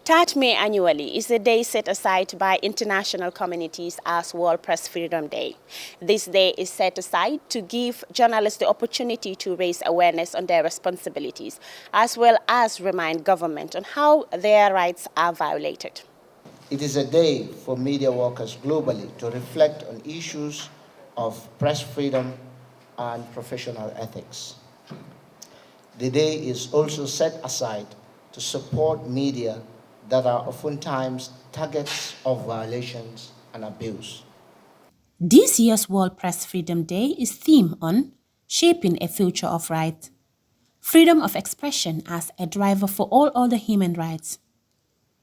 3rd May annually is a day set aside by international communities as World Press Freedom Day. This day is set aside to give journalists the opportunity to raise awareness on their responsibilities, as well as remind government on how their rights are violated. It is a day for media workers globally to reflect on issues of press freedom and professional ethics. The day is also set aside to support media that are oftentimes targets of violations and abuse. This year's World Press Freedom Day is themed on shaping a future of right. Freedom of expression as a driver for all other human rights.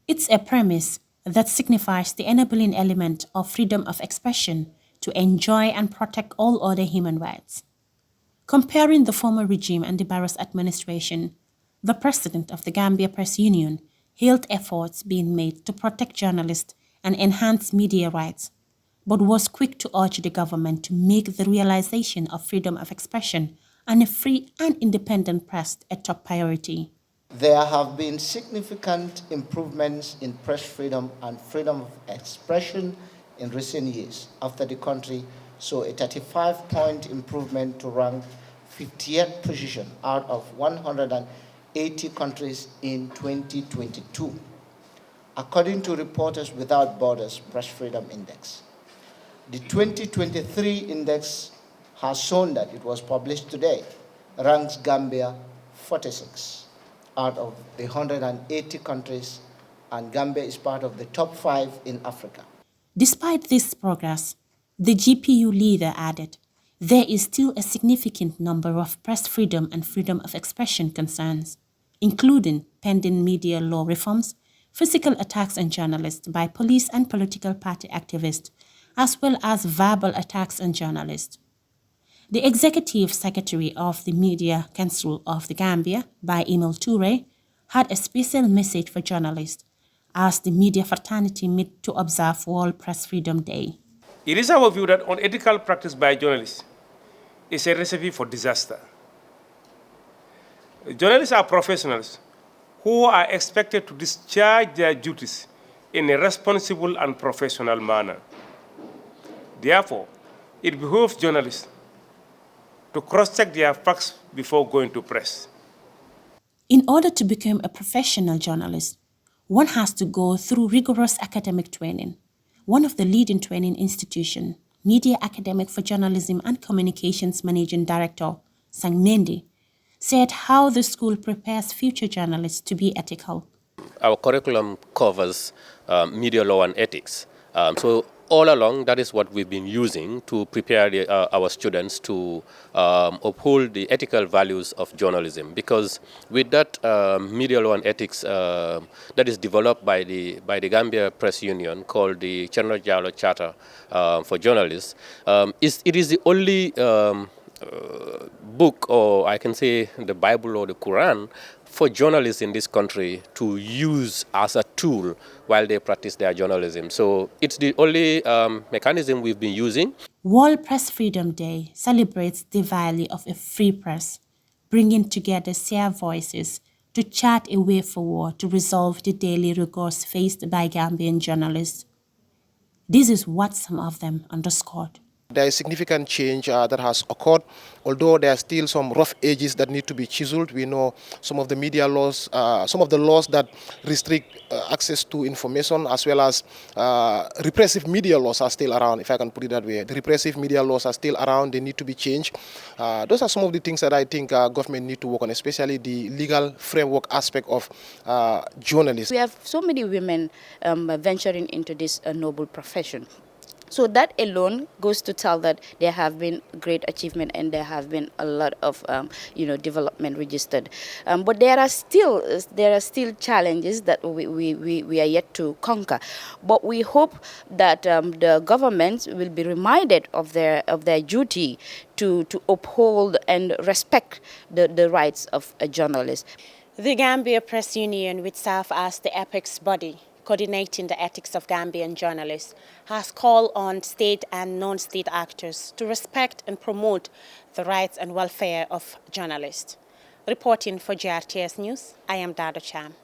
It's a premise that signifies the enabling element of freedom of expression to enjoy and protect all other human rights. Comparing the former regime and the Barrow's administration, the president of the Gambia Press Union hailed efforts being made to protect journalists and enhance media rights, but was quick to urge the government to make the realization of freedom of expression and a free and independent press a top priority. There have been significant improvements in press freedom and freedom of expression in recent years after the country saw a 35-point improvement to rank 50th position out of 180 countries in 2022, according to Reporters Without Borders Press Freedom Index. The 2023 index has shown that it was published today, ranks Gambia 46 out of the 180 countries, and Gambia is part of the top 5 in Africa. Despite this progress, the GPU leader added, there is still a significant number of press freedom and freedom of expression concerns, including pending media law reforms, physical attacks on journalists by police and political party activists, as well as verbal attacks on journalists. The Executive Secretary of the Media Council of the Gambia, by Emil Toure, had a special message for journalists as the media fraternity met to observe World Press Freedom Day. It is our view that unethical practice by journalists is a recipe for disaster. Journalists are professionals who are expected to discharge their duties in a responsible and professional manner. Therefore, it behooves journalists to cross-check their facts before going to press. In order to become a professional journalist, one has to go through rigorous academic training. One of the leading training institutions, Media Academic for Journalism and Communications Managing Director, Sang Mendy, said how the school prepares future journalists to be ethical. Our curriculum covers media law and ethics. So all along, that is what we've been using to prepare our students to uphold the ethical values of journalism. Because with that media law and ethics that is developed by the Gambia Press Union, called the Cherno Jallow Charter for Journalists, it is the only book, or I can say the Bible or the Quran, for journalists in this country to use as a tool while they practice their journalism. So it's the only mechanism we've been using. World Press Freedom Day celebrates the value of a free press, bringing together shared voices to chart a way forward to resolve the daily rigors faced by Gambian journalists. This is what some of them underscored. There is significant change that has occurred, although there are still some rough edges that need to be chiseled. We know some of the media laws, some of the laws that restrict access to information, as well as repressive media laws are still around, if I can put it that way. The repressive media laws are still around, they need to be changed. Those are some of the things that I think government need to work on, especially the legal framework aspect of journalism. We have so many women venturing into this noble profession. So that alone goes to tell that there have been great achievement and there have been a lot of development registered. But there are still challenges that we are yet to conquer. But we hope that the government will be reminded of their duty to uphold and respect the rights of a journalist. The Gambia Press Union, which serves as the apex body coordinating the ethics of Gambian journalists, has called on state and non-state actors to respect and promote the rights and welfare of journalists. Reporting for GRTS News, I am Dado Cham.